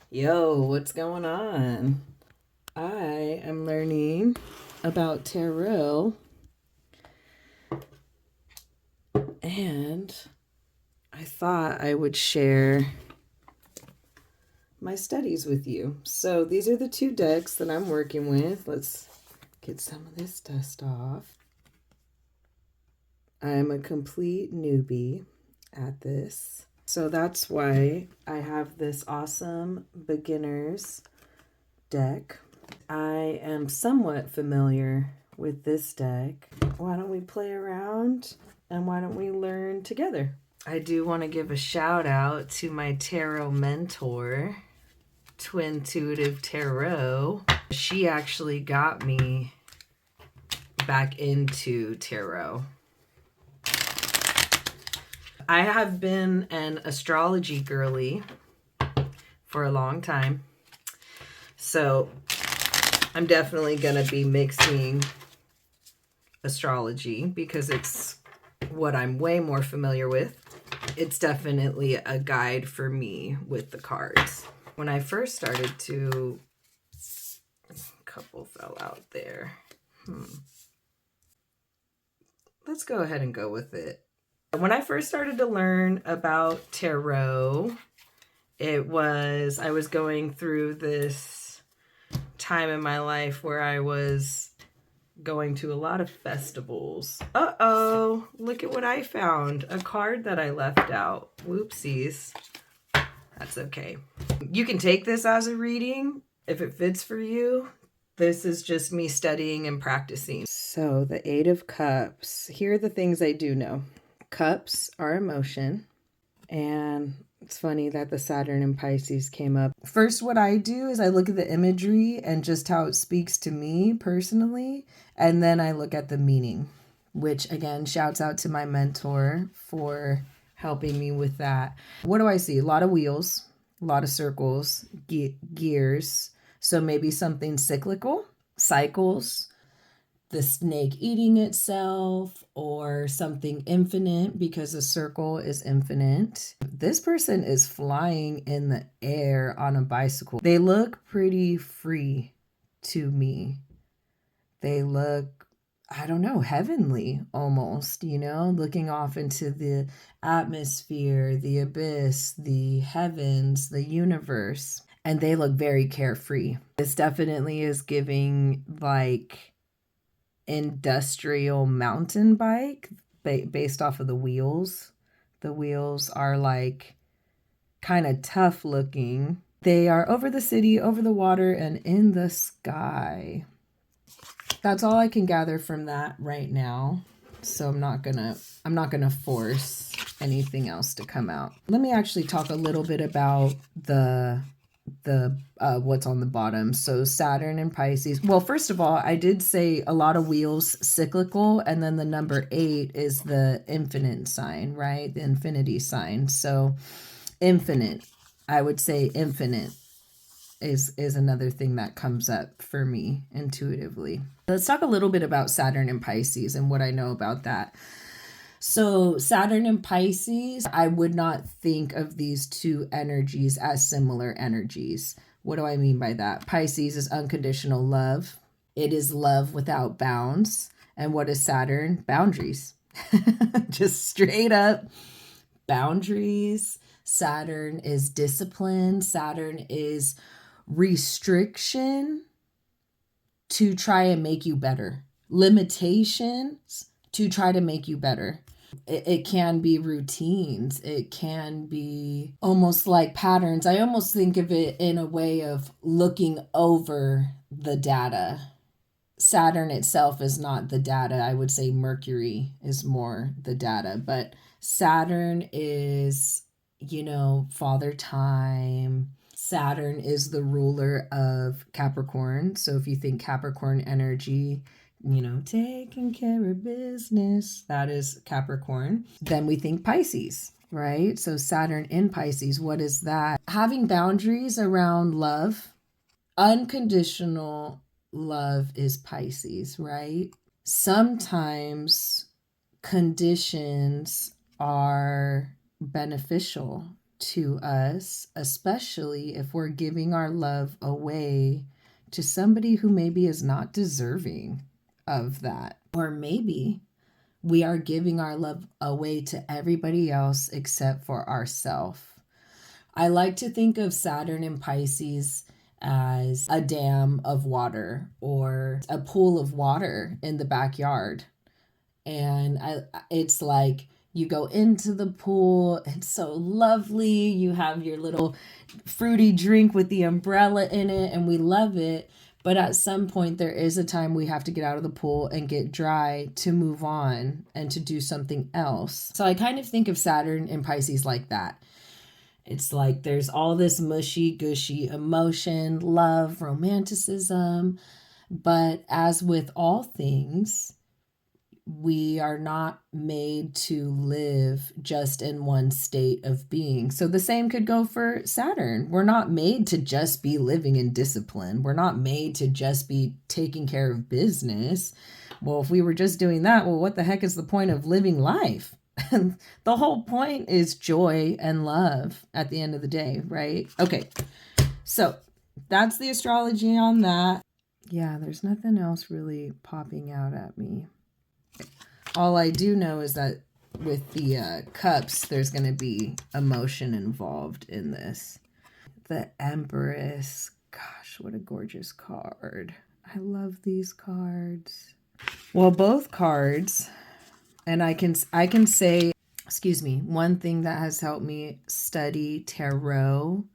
Yo, what's going on? I am learning about tarot and I thought I would share my studies with you. So these are the two decks that I'm working with. Let's get some of this dust off. I'm a complete newbie at this. So that's why I have this awesome beginner's deck. I am somewhat familiar with this deck. Why don't we play around and why don't we learn together? I do want to give a shout out to my tarot mentor, Twintuitive Tarot. She actually got me back into tarot. I have been an astrology girly for a long time. So I'm definitely going to be mixing astrology because it's what I'm way more familiar with. It's definitely a guide for me with the cards. When I first started to, a couple fell out there. Let's go ahead and go with it. When I first started to learn about tarot, I was going through this time in my life where I was going to a lot of festivals. Uh-oh, look at what I found. A card that I left out. Whoopsies. That's okay. You can take this as a reading if it fits for you. This is just me studying and practicing. So the Eight of Cups. Here are the things I do know. Cups are emotion. And it's funny that the Saturn and Pisces came up. First, what I do is I look at the imagery and just how it speaks to me personally. And then I look at the meaning, which again, shouts out to my mentor for helping me with that. What do I see? A lot of wheels, a lot of circles, gears. So maybe something cyclical, cycles, the snake eating itself, or something infinite because a circle is infinite. This person is flying in the air on a bicycle. They look pretty free to me. They look, I don't know, heavenly almost, looking off into the atmosphere, the abyss, the heavens, the universe. And they look very carefree. This definitely is giving like industrial mountain bike based off of the wheels. The wheels are like kind of tough looking. They are over the city, over the water, and in the sky. That's all I can gather from that right now. So I'm not gonna force anything else to come out. Let me actually talk a little bit about the what's on the bottom. So Saturn and Pisces. Well, first of all, I did say a lot of wheels cyclical, and then the number 8 is the infinite sign, right? The infinity sign. So infinite, I would say infinite is another thing that comes up for me intuitively. Let's talk a little bit about Saturn and Pisces and what I know about that. So Saturn and Pisces, I would not think of these two energies as similar energies. What do I mean by that? Pisces is unconditional love. It is love without bounds. And what is Saturn? Boundaries. Just straight up boundaries. Saturn is discipline. Saturn is restriction to try and make you better. Limitations to try to make you better. It can be routines. It can be almost like patterns. I almost think of it in a way of looking over the data. Saturn itself is not the data. I would say Mercury is more the data. But Saturn is, father time. Saturn is the ruler of Capricorn. So if you think Capricorn energy, taking care of business, that is Capricorn. Then we think Pisces, right? So Saturn in Pisces, what is that? Having boundaries around love. Unconditional love is Pisces, right? Sometimes conditions are beneficial to us, especially if we're giving our love away to somebody who maybe is not deserving of that. Or maybe we are giving our love away to everybody else except for ourselves. I like to think of Saturn in Pisces as a dam of water or a pool of water in the backyard. And it's like you go into the pool, it's so lovely. You have your little fruity drink with the umbrella in it, and we love it. But at some point, there is a time we have to get out of the pool and get dry to move on and to do something else. So I kind of think of Saturn in Pisces like that. It's like there's all this mushy, gushy emotion, love, romanticism. But as with all things, we are not made to live just in one state of being. So the same could go for Saturn. We're not made to just be living in discipline. We're not made to just be taking care of business. Well, if we were just doing that, well, what the heck is the point of living life? The whole point is joy and love at the end of the day, right? Okay, so that's the astrology on that. Yeah, there's nothing else really popping out at me. All I do know is that with the cups, there's going to be emotion involved in this. The Empress. Gosh, what a gorgeous card. I love these cards. Well, both cards, and I can say, excuse me, one thing that has helped me study tarot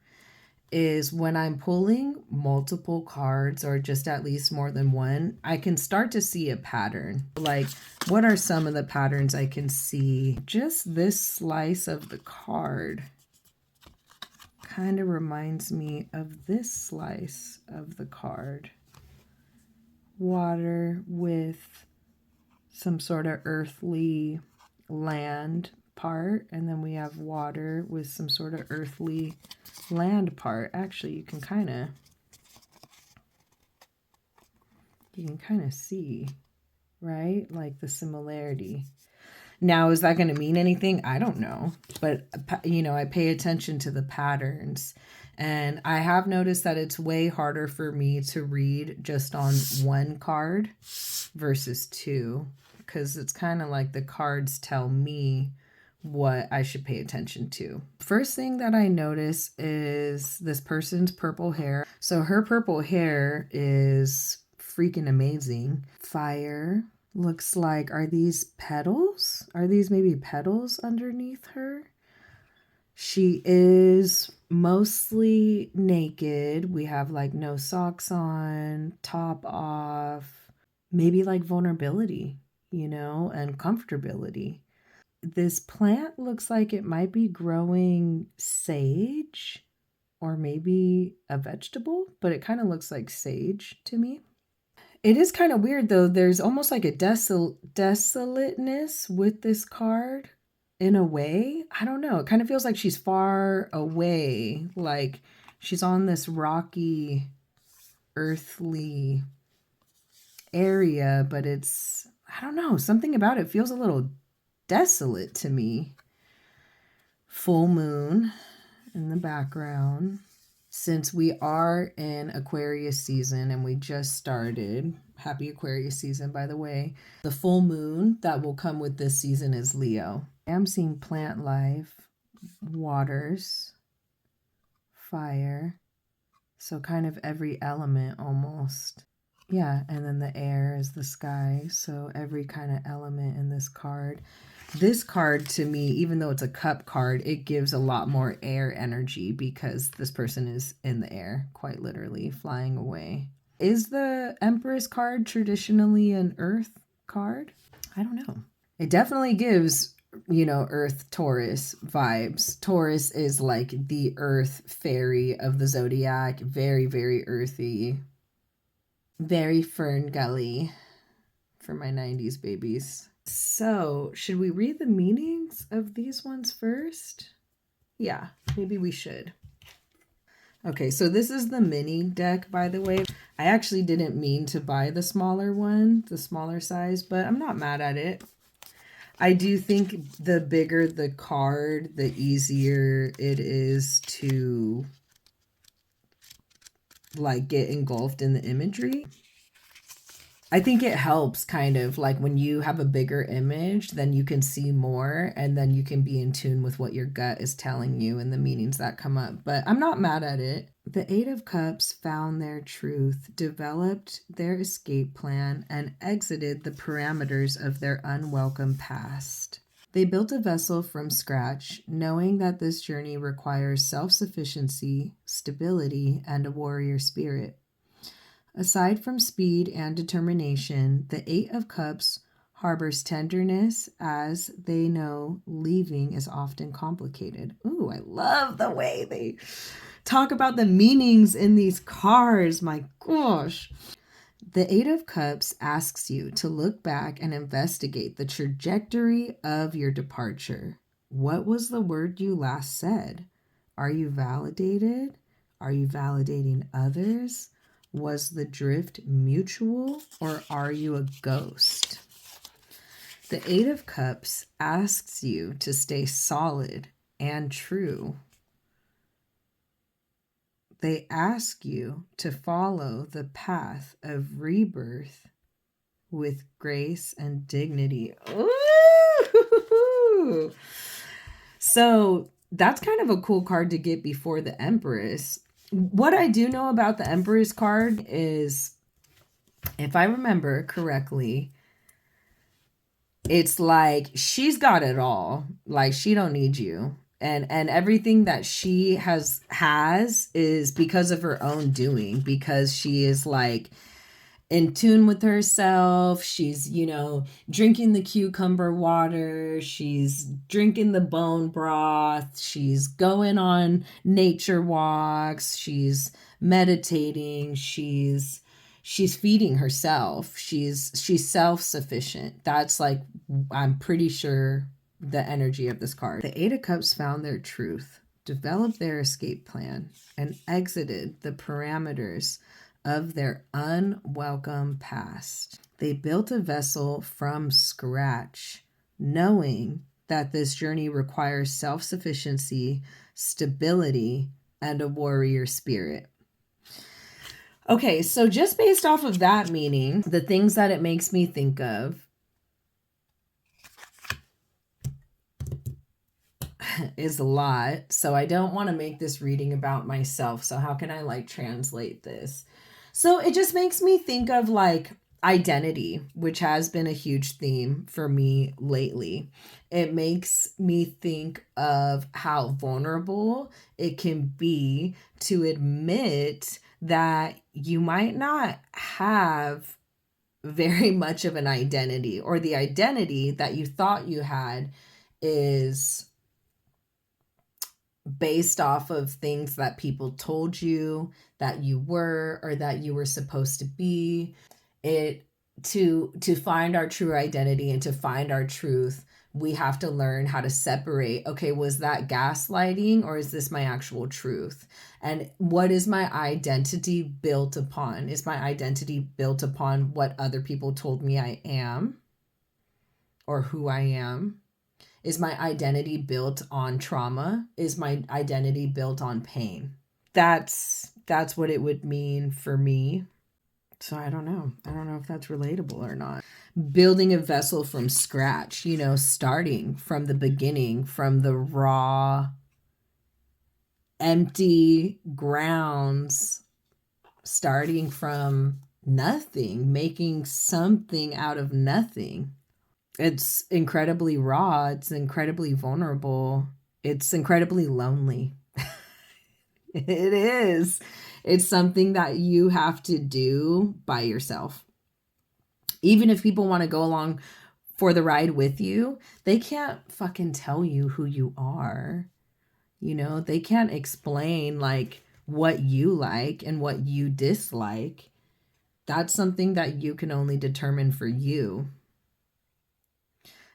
is when I'm pulling multiple cards or just at least more than one, I can start to see a pattern. Like, what are some of the patterns I can see? Just this slice of the card kind of reminds me of this slice of the card. Water with some sort of earthly land part, and then we have water with some sort of earthly land part. Actually, you can kind of see, right? Like the similarity. Now, is that going to mean anything? I don't know. But, you know, I pay attention to the patterns. And I have noticed that it's way harder for me to read just on one card versus two. Because it's kind of like the cards tell me what I should pay attention to. First thing that I notice is this person's purple hair. So her purple hair is freaking amazing. Fire. Looks like, are these petals? Are these maybe petals underneath her? She is mostly naked. We have like no socks on, top off, maybe like vulnerability, you know, and comfortability. This plant looks like it might be growing sage or maybe a vegetable, but it kind of looks like sage to me. It is kind of weird, though. There's almost like a desolateness with this card in a way. I don't know. It kind of feels like she's far away, like she's on this rocky, earthly area, but it's, I don't know, something about it feels a little desolate to me. Full moon in the background. Since we are in Aquarius season and we just started, happy Aquarius season, by the way, the full moon that will come with this season is Leo. I'm seeing plant life, waters, fire, so kind of every element almost. Yeah, and then the air is the sky, so every kind of element in this card. This card, to me, even though it's a cup card, it gives a lot more air energy because this person is in the air, quite literally, flying away. Is the Empress card traditionally an earth card? I don't know. It definitely gives, you know, Earth Taurus vibes. Taurus is like the earth fairy of the zodiac, very, very earthy, very fern gully for my 90s babies. So, should we read the meanings of these ones first? Yeah, maybe we should. Okay, so this is the mini deck, by the way. I actually didn't mean to buy the smaller one, the smaller size, but I'm not mad at it. I do think the bigger the card, the easier it is to like get engulfed in the imagery. I think it helps kind of like when you have a bigger image, then you can see more and then you can be in tune with what your gut is telling you and the meanings that come up. But I'm not mad at it. The Eight of Cups found their truth, developed their escape plan, and exited the parameters of their unwelcome past. They built a vessel from scratch, knowing that this journey requires self-sufficiency, stability, and a warrior spirit. Aside from speed and determination, the Eight of Cups harbors tenderness as they know leaving is often complicated. Ooh, I love the way they talk about the meanings in these cards. My gosh. The Eight of Cups asks you to look back and investigate the trajectory of your departure. What was the word you last said? Are you validated? Are you validating others? Was the drift mutual, or are you a ghost? The Eight of Cups asks you to stay solid and true. They ask you to follow the path of rebirth with grace and dignity. Ooh! So that's kind of a cool card to get before the Empress. What I do know about the Empress card is, if I remember correctly, it's like she's got it all. Like she don't need you. And everything that she has is because of her own doing, because she is like in tune with herself. She's, drinking the cucumber water. She's drinking the bone broth. She's going on nature walks. She's meditating. She's feeding herself. She's self-sufficient. That's like, I'm pretty sure the energy of this card. The Eight of Cups found their truth, developed their escape plan, and exited the parameters of their unwelcome past. They built a vessel from scratch, knowing that this journey requires self-sufficiency, stability, and a warrior spirit. Okay, so just based off of that meaning, the things that it makes me think of is a lot. So I don't want to make this reading about myself. So how can I like translate this? So it just makes me think of like identity, which has been a huge theme for me lately. It makes me think of how vulnerable it can be to admit that you might not have very much of an identity, or the identity that you thought you had is based off of things that people told you that you were, or that you were supposed to be. To find our true identity and to find our truth, we have to learn how to separate, okay, was that gaslighting, or is this my actual truth? And what is my identity built upon? Is my identity built upon what other people told me I am, or who I am? Is my identity built on trauma? Is my identity built on pain? That's what it would mean for me. So I don't know. I don't know if that's relatable or not. Building a vessel from scratch, starting from the beginning, from the raw, empty grounds, starting from nothing, making something out of nothing. It's incredibly raw. It's incredibly vulnerable. It's incredibly lonely. It is. It's something that you have to do by yourself. Even if people want to go along for the ride with you, they can't fucking tell you who you are. They can't explain like what you like and what you dislike. That's something that you can only determine for you.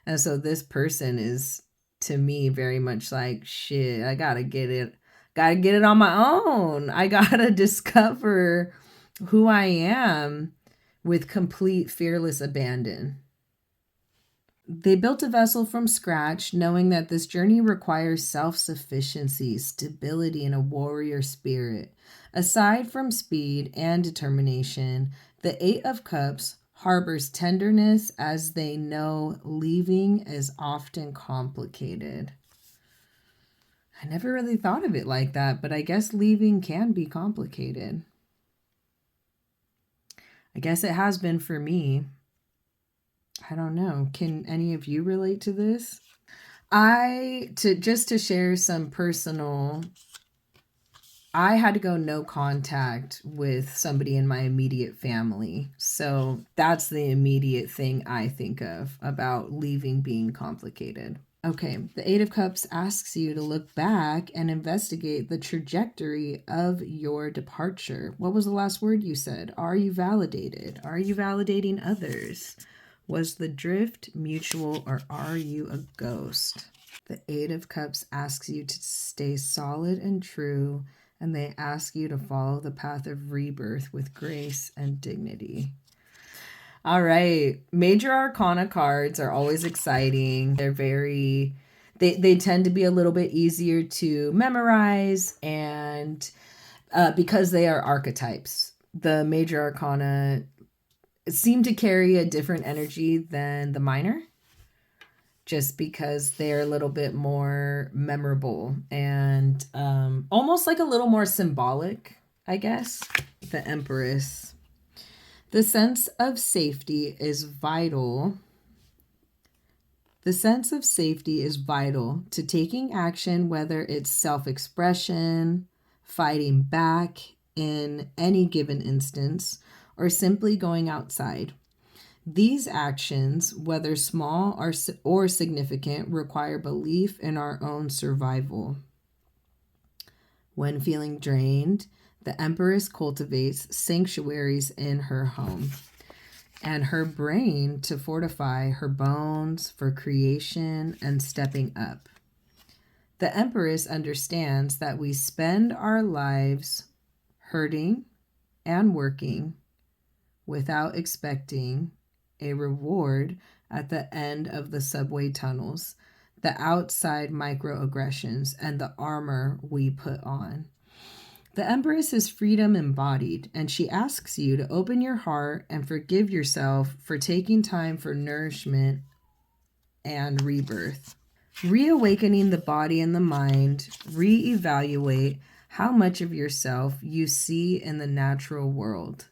And so this person is, to me, very much like, shit, I gotta get it on my own. I gotta discover who I am with complete fearless abandon. They built a vessel from scratch, knowing that this journey requires self-sufficiency, stability, and a warrior spirit. Aside from speed and determination, the Eight of Cups harbors tenderness as they know leaving is often complicated. I never really thought of it like that, but I guess leaving can be complicated. I guess it has been for me. I don't know. Can any of you relate to this? Just to share some personal, I had to go no contact with somebody in my immediate family. So that's the immediate thing I think of about leaving being complicated. Okay, the Eight of Cups asks you to look back and investigate the trajectory of your departure. What was the last word you said? Are you validated? Are you validating others? Was the drift mutual, or are you a ghost? The Eight of Cups asks you to stay solid and true, and they ask you to follow the path of rebirth with grace and dignity. All right. Major Arcana cards are always exciting. They're they tend to be a little bit easier to memorize, and because they are archetypes. The Major Arcana seem to carry a different energy than the minor, just because they're a little bit more memorable and almost like a little more symbolic, I guess. The Empress. The sense of safety is vital. The sense of safety is vital to taking action, whether it's self-expression, fighting back in any given instance, or simply going outside. These actions, whether small or significant, require belief in our own survival. When feeling drained, the Empress cultivates sanctuaries in her home and her brain to fortify her bones for creation and stepping up. The Empress understands that we spend our lives hurting and working without expecting a reward at the end of the subway tunnels, the outside microaggressions, and the armor we put on. The Empress is freedom embodied, and she asks you to open your heart and forgive yourself for taking time for nourishment and rebirth. Reawakening the body and the mind, reevaluate how much of yourself you see in the natural world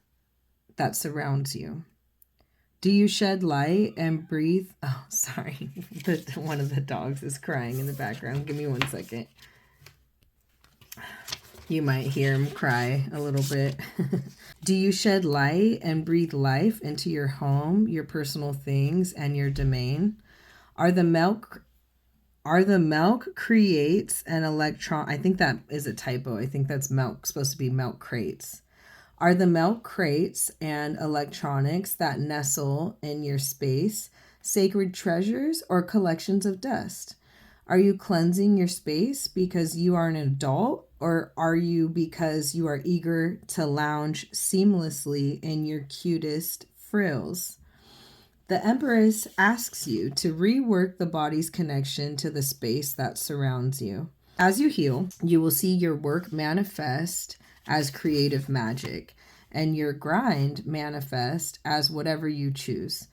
that surrounds you. Do you shed light and breathe? Oh, sorry. One of the dogs is crying in the background. Give me 1 second. You might hear him cry a little bit. Do you shed light and breathe life into your home, your personal things, and your domain? Are the milk creates an electron? I think that is a typo. I think that's milk, supposed to be milk crates. Are the milk crates and electronics that nestle in your space sacred treasures or collections of dust? Are you cleansing your space because you are an adult, or are you because you are eager to lounge seamlessly in your cutest frills? The Empress asks you to rework the body's connection to the space that surrounds you. As you heal, you will see your work manifest as creative magic, and your grind manifest as whatever you choose.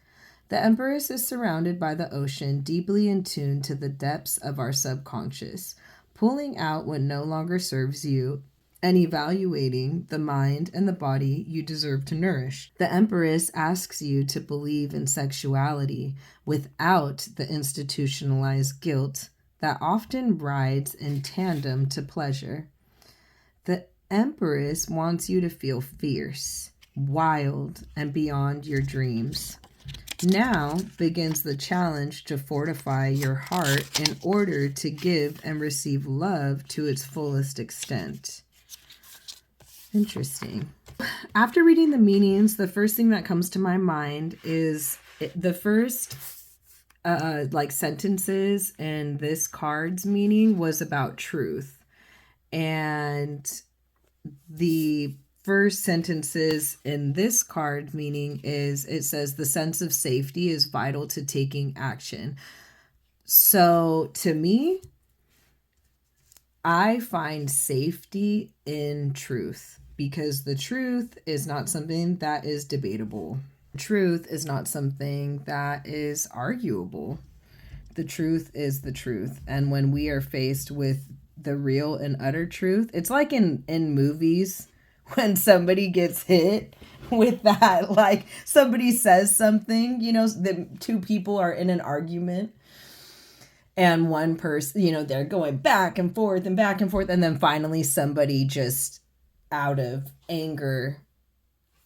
The Empress is surrounded by the ocean, deeply in tune to the depths of our subconscious, pulling out what no longer serves you and evaluating the mind and the body you deserve to nourish. The Empress asks you to believe in sexuality without the institutionalized guilt that often rides in tandem to pleasure. The Empress wants you to feel fierce, wild, and beyond your dreams. Now begins the challenge to fortify your heart in order to give and receive love to its fullest extent. Interesting. After reading the meanings, the first thing that comes to my mind is the first sentences in this card's meaning was about truth. And the first sentences in this card meaning is, it says the sense of safety is vital to taking action. So to me, I find safety in truth, because the truth is not something that is debatable. Truth is not something that is arguable. The truth is the truth. And when we are faced with the real and utter truth, it's like in movies when somebody gets hit with that, like somebody says something, the two people are in an argument and one person, they're going back and forth and back and forth. And then finally somebody just out of anger,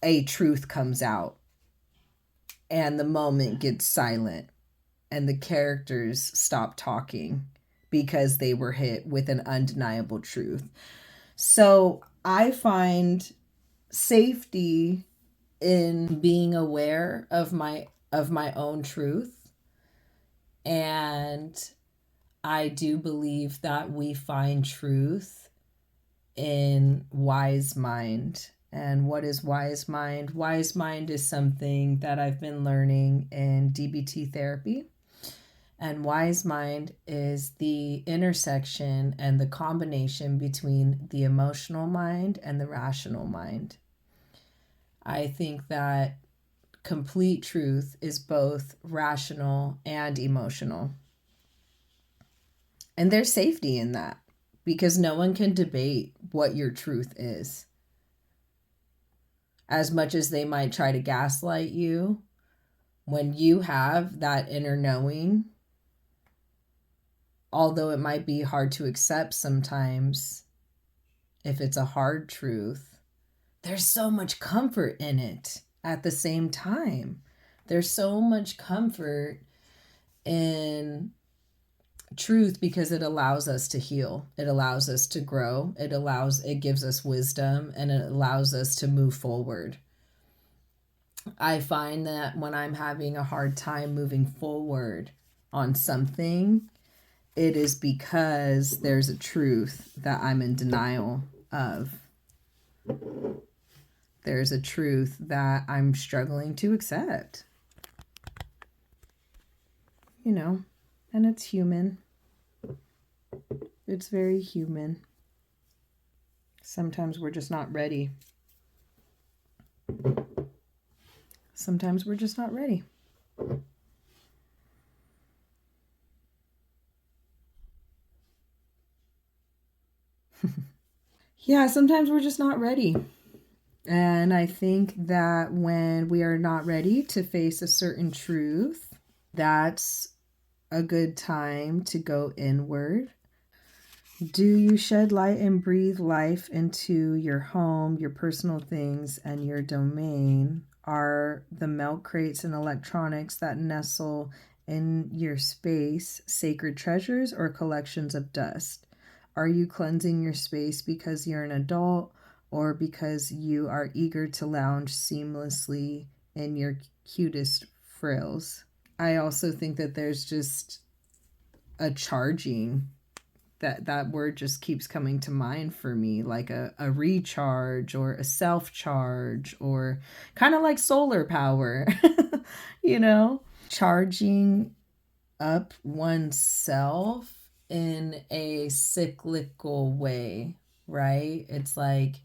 a truth comes out and the moment gets silent and the characters stop talking because they were hit with an undeniable truth. So I find safety in being aware of my own truth. And I do believe that we find truth in wise mind. And what is wise mind? Wise mind is something that I've been learning in DBT therapy. And wise mind is the intersection and the combination between the emotional mind and the rational mind. I think that complete truth is both rational and emotional. And there's safety in that, because no one can debate what your truth is. As much as they might try to gaslight you, when you have that inner knowing, although it might be hard to accept sometimes, if it's a hard truth, there's so much comfort in it at the same time. There's so much comfort in truth because it allows us to heal. It allows us to grow. It gives us wisdom, and it allows us to move forward. I find that when I'm having a hard time moving forward on something, it is because there's a truth that I'm in denial of. There's a truth that I'm struggling to accept. And it's human. It's very human. Sometimes we're just not ready. Sometimes we're just not ready. Yeah, sometimes we're just not ready. And I think that when we are not ready to face a certain truth, that's a good time to go inward. Do you shed light and breathe life into your home, your personal things, and your domain? Are the milk crates and electronics that nestle in your space sacred treasures or collections of dust? Are you cleansing your space because you're an adult, or because you are eager to lounge seamlessly in your cutest frills? I also think that there's just a charging. That word just keeps coming to mind for me, like a recharge or a self-charge, or kind of like solar power, charging up oneself in a cyclical way, right? It's like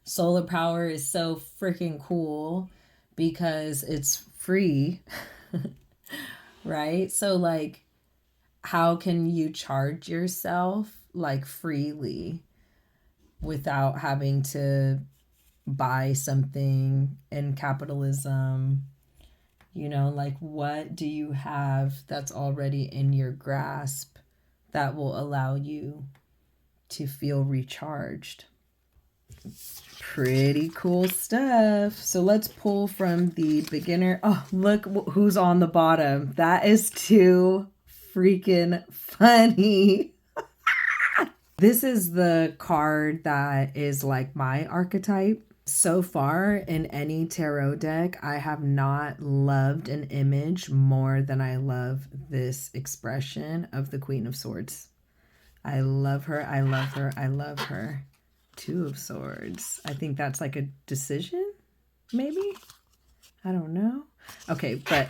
solar power is so freaking cool because it's free, right? So like, how can you charge yourself like freely without having to buy something in capitalism? Like, what do you have that's already in your grasp that will allow you to feel recharged? Pretty cool stuff. So let's pull from the beginner. Oh, look who's on the bottom. That is too freaking funny. This is the card that is like my archetype. So far in any tarot deck, I have not loved an image more than I love this expression of the Queen of Swords. I love her. I love her. I love her. Two of Swords. I think that's like a decision, maybe? I don't know. Okay, but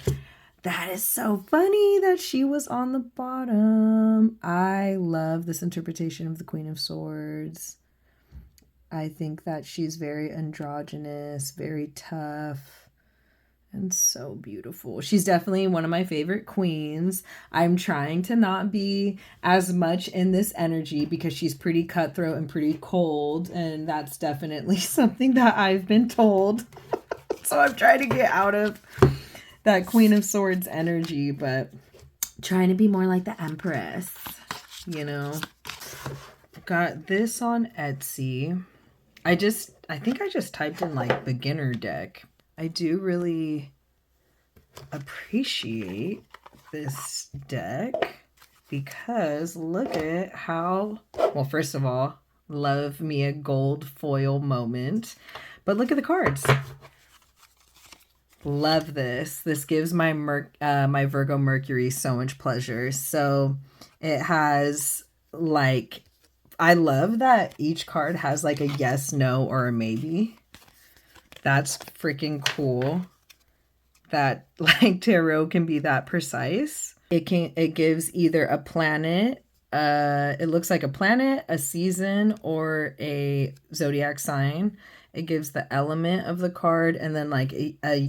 that is so funny that she was on the bottom. I love this interpretation of the Queen of Swords. I think that she's very androgynous, very tough, and so beautiful. She's definitely one of my favorite queens. I'm trying to not be as much in this energy because she's pretty cutthroat and pretty cold, and that's definitely something that I've been told. So I'm trying to get out of that Queen of Swords energy, but trying to be more like the Empress, you know. Got this on Etsy. I think I just typed in like beginner deck. I do really appreciate this deck because look at how, well, first of all, love me a gold foil moment, but look at the cards. Love this. This gives my my Virgo Mercury so much pleasure. So it has like, I love that each card has like a yes, no, or a maybe. That's freaking cool. That like tarot can be that precise. It gives either a planet, it looks like a planet, a season, or a zodiac sign. It gives the element of the card and then like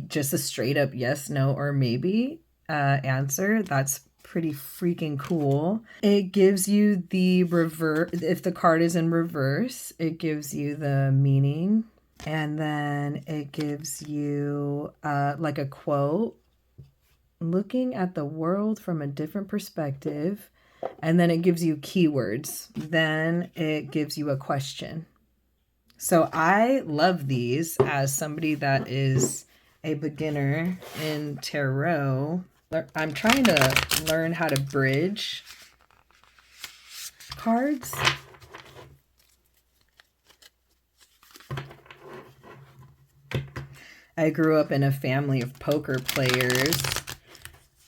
just a straight up yes, no, or maybe answer. That's pretty freaking cool. It gives you the reverse. If the card is in reverse, it gives you the meaning. And then it gives you like a quote, looking at the world from a different perspective. And then it gives you keywords. Then it gives you a question. So I love these as somebody that is a beginner in tarot. I'm trying to learn how to bridge cards. I grew up in a family of poker players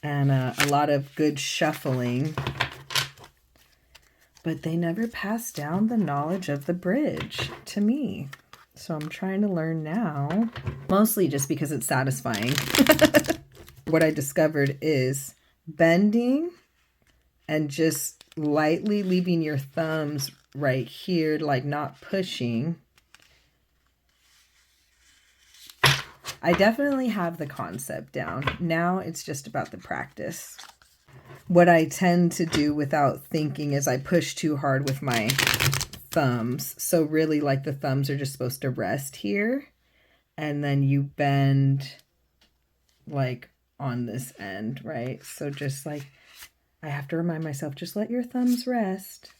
and a lot of good shuffling, but they never passed down the knowledge of the bridge to me. So I'm trying to learn now, mostly just because it's satisfying. What I discovered is bending and just lightly leaving your thumbs right here, like not pushing. I definitely have the concept down. Now it's just about the practice. What I tend to do without thinking is I push too hard with my thumbs. So really like the thumbs are just supposed to rest here. And then you bend like on this end, right? So just like, I have to remind myself, just let your thumbs rest.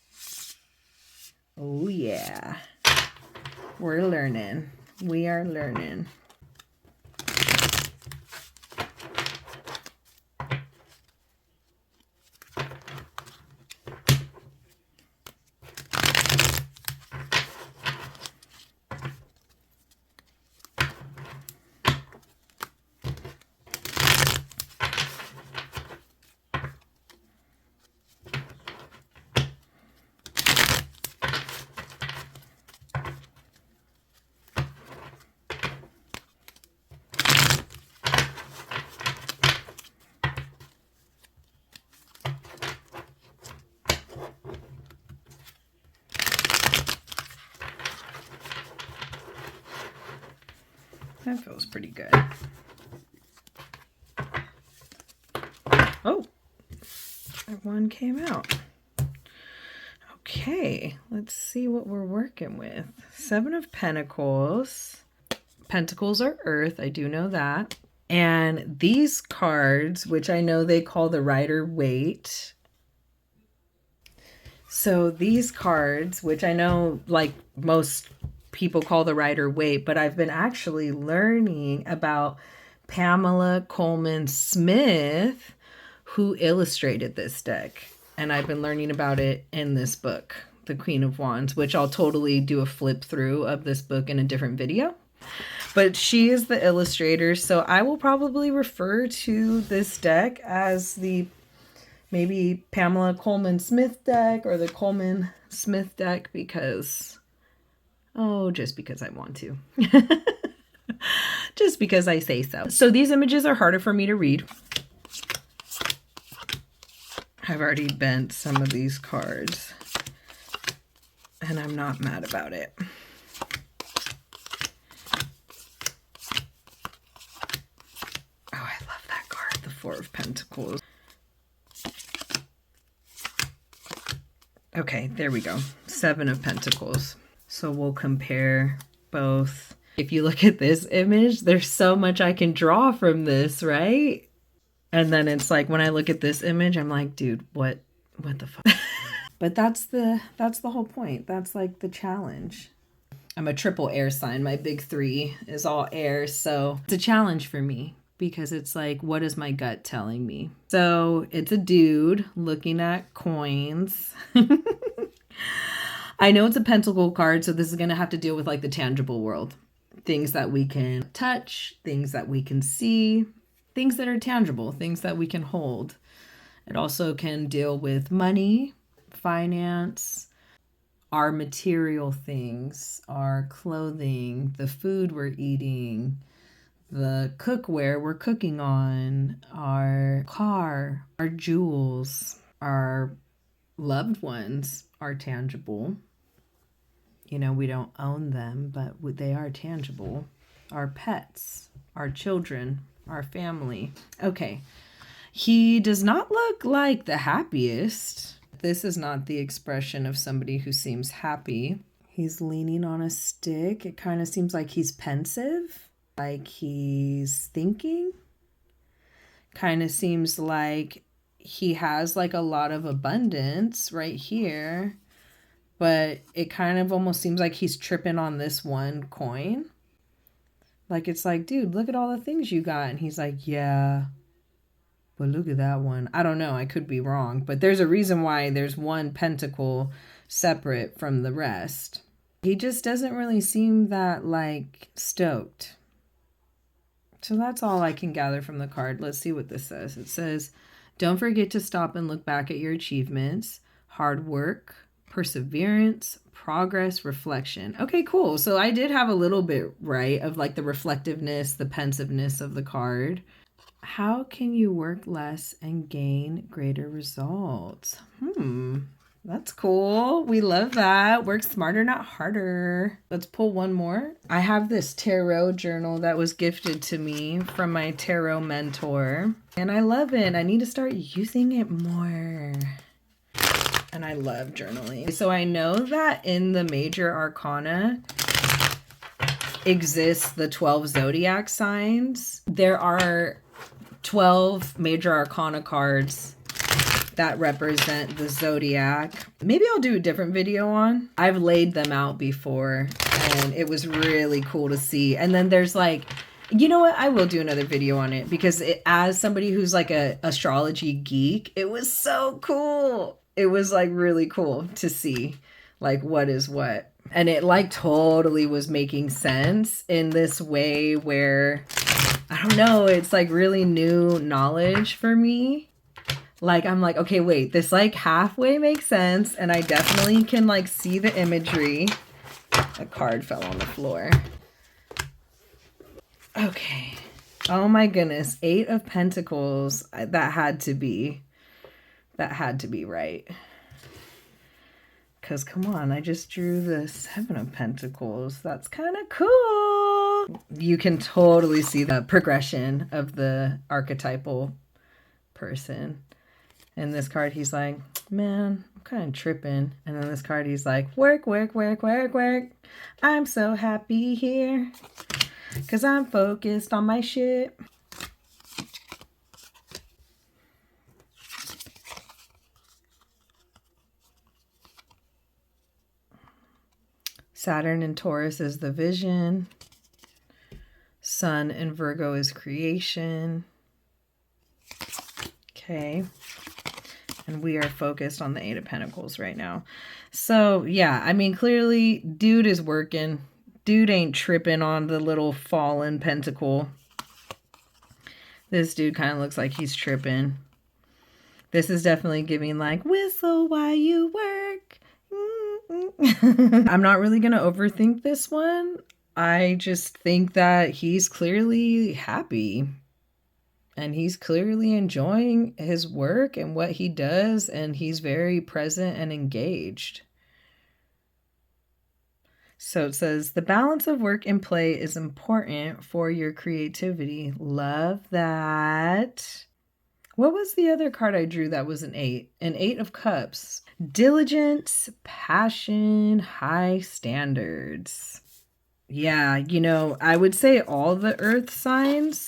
Oh yeah. We're learning. We are learning. That feels pretty good. Oh, that one came out. Okay, let's see what we're working with. 7 of Pentacles. Pentacles are earth, I do know that. And these cards, which I know they call the Rider-Waite. So these cards, which I know like most people call the Rider-Waite, but I've been actually learning about Pamela Coleman Smith, who illustrated this deck. And I've been learning about it in this book, The Queen of Wands, which I'll totally do a flip through of this book in a different video. But she is the illustrator, so I will probably refer to this deck as the maybe Pamela Coleman Smith deck or the Coleman Smith deck because Oh, just because I want to. Just because I say so. So these images are harder for me to read. I've already bent some of these cards, and I'm not mad about it. Oh, I love that card, the Four of Pentacles. Okay, there we go. Seven of Pentacles. So we'll compare both. If you look at this image, there's so much I can draw from this, right? And then it's like when I look at this image, I'm like, dude, what the fuck? But that's the whole point. That's like the challenge. I'm a triple air sign. My big three is all air. So it's a challenge for me because it's like, what is my gut telling me? So it's a dude looking at coins. I know it's a pentacle card, so this is going to have to deal with like the tangible world. Things that we can touch, things that we can see, things that are tangible, things that we can hold. It also can deal with money, finance, our material things, our clothing, the food we're eating, the cookware we're cooking on, our car, our jewels, our loved ones are tangible. You know, we don't own them, but they are tangible. Our pets, our children, our family. Okay. He does not look like the happiest. This is not the expression of somebody who seems happy. He's leaning on a stick. It kind of seems like he's pensive, like he's thinking. Kind of seems like he has like a lot of abundance right here, but it kind of almost seems like he's tripping on this one coin. Like it's like, dude, look at all the things you got. And he's like, yeah, but look at that one. I don't know. I could be wrong, but there's a reason why there's one pentacle separate from the rest. He just doesn't really seem that like stoked. So that's all I can gather from the card. Let's see what this says. It says, don't forget to stop and look back at your achievements, hard work, perseverance, progress, reflection. Okay, cool. So I did have a little bit right of like the reflectiveness, the pensiveness of the card. How can you work less and gain greater results? That's cool. We love that. Work smarter, not harder. Let's pull one more. I have this tarot journal that was gifted to me from my tarot mentor, and I love it. I need to start using it more. And I love journaling. So I know that in the major arcana exists the 12 zodiac signs. There are 12 major arcana cards that represent the zodiac. Maybe I'll do a different video on. I've laid them out before and it was really cool to see. And then there's like, you know what? I will do another video on it because as somebody who's like a astrology geek, it was so cool. It was like really cool to see like what is what. And it like totally was making sense in this way where, I don't know, it's like really new knowledge for me. Like, I'm like, okay, wait, this like halfway makes sense. And I definitely can like see the imagery. A card fell on the floor. Okay. Oh my goodness. 8 of Pentacles. That had to be right. Because come on, I just drew the 7 of Pentacles. That's kind of cool. You can totally see the progression of the archetypal person. In this card, he's like, man, I'm kind of tripping. And then this card, he's like, work, work, work, work, work. I'm so happy here because I'm focused on my shit. Saturn in Taurus is the vision. Sun in Virgo is creation. Okay. And we are focused on the 8 of Pentacles right now. So, yeah, I mean, clearly, dude is working. Dude ain't tripping on the little fallen pentacle. This dude kind of looks like he's tripping. This is definitely giving like, whistle while you work. I'm not really going to overthink this one. I just think that he's clearly happy and he's clearly enjoying his work and what he does, and he's very present and engaged. So it says, the balance of work and play is important for your creativity. Love that. What was the other card I drew that was an 8? An 8 of Cups. Diligence, passion, high standards. Yeah, you know, I would say all the earth signs,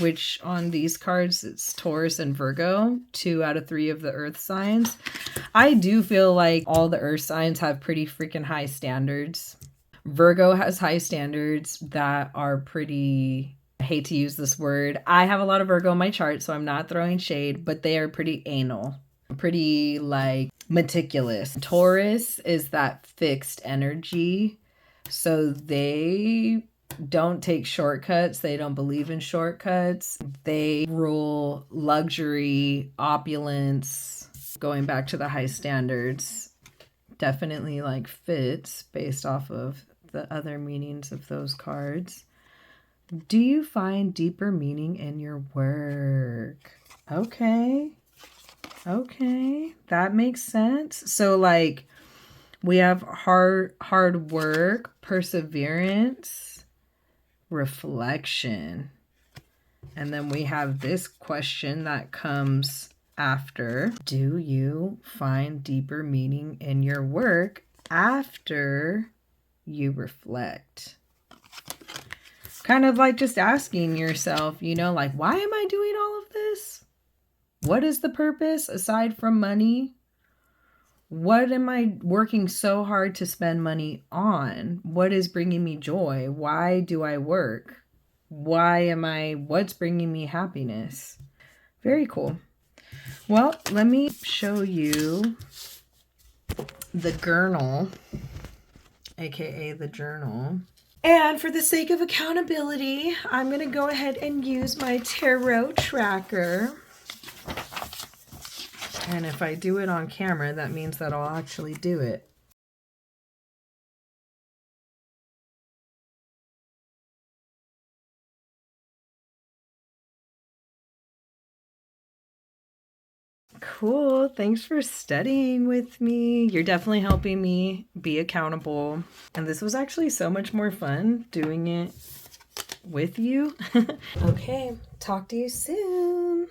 which on these cards it's Taurus and Virgo, 2 out of 3 of the earth signs. I do feel like all the earth signs have pretty freaking high standards. Virgo has high standards that are pretty, I hate to use this word. I have a lot of Virgo in my chart, so I'm not throwing shade, but they are pretty anal, pretty like meticulous. Taurus is that fixed energy. So they don't take shortcuts. They don't believe in shortcuts. They rule luxury, opulence, going back to the high standards. Definitely like fits based off of the other meanings of those cards. Do you find deeper meaning in your work? Okay. Okay. That makes sense. So like we have hard work, perseverance, reflection. And then we have this question that comes after. Do you find deeper meaning in your work after you reflect? Kind of like just asking yourself, you know, like, why am I doing all of this? What is the purpose aside from money? What am I working so hard to spend money on? What is bringing me joy? Why do I work? What's bringing me happiness? Very cool. Well, let me show you the journal, aka the journal. And for the sake of accountability, I'm going to go ahead and use my tarot tracker. And if I do it on camera, that means that I'll actually do it. Cool. Thanks for studying with me. You're definitely helping me be accountable. And this was actually so much more fun doing it with you. Okay. Talk to you soon.